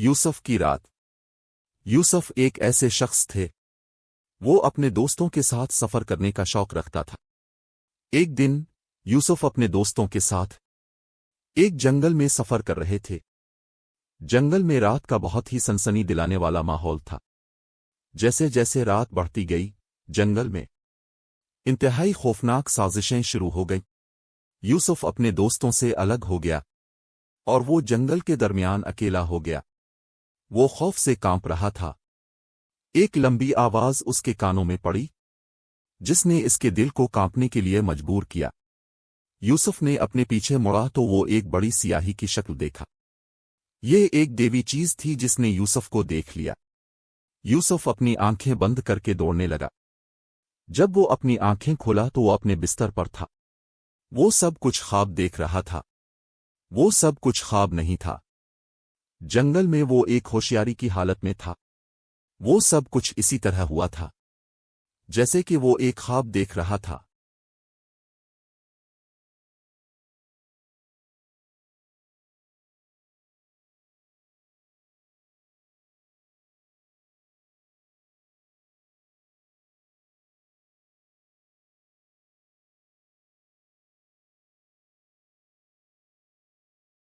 یوسف کی رات۔ یوسف ایک ایسے شخص تھے، وہ اپنے دوستوں کے ساتھ سفر کرنے کا شوق رکھتا تھا۔ ایک دن یوسف اپنے دوستوں کے ساتھ ایک جنگل میں سفر کر رہے تھے۔ جنگل میں رات کا بہت ہی سنسنی دلانے والا ماحول تھا۔ جیسے جیسے رات بڑھتی گئی، جنگل میں انتہائی خوفناک سازشیں شروع ہو گئیں۔ یوسف اپنے دوستوں سے الگ ہو گیا اور وہ جنگل کے درمیان اکیلا ہو گیا۔ وہ خوف سے کانپ رہا تھا۔ ایک لمبی آواز اس کے کانوں میں پڑی، جس نے اس کے دل کو کانپنے کے لیے مجبور کیا۔ یوسف نے اپنے پیچھے مڑا تو وہ ایک بڑی سیاہی کی شکل دیکھا۔ یہ ایک دیوی چیز تھی جس نے یوسف کو دیکھ لیا۔ یوسف اپنی آنکھیں بند کر کے دوڑنے لگا۔ جب وہ اپنی آنکھیں کھولا تو وہ اپنے بستر پر تھا۔ وہ سب کچھ خواب دیکھ رہا تھا۔ وہ سب کچھ خواب نہیں تھا۔ جنگل میں وہ ایک ہوشیاری کی حالت میں تھا۔ وہ سب کچھ اسی طرح ہوا تھا جیسے کہ وہ ایک خواب دیکھ رہا تھا۔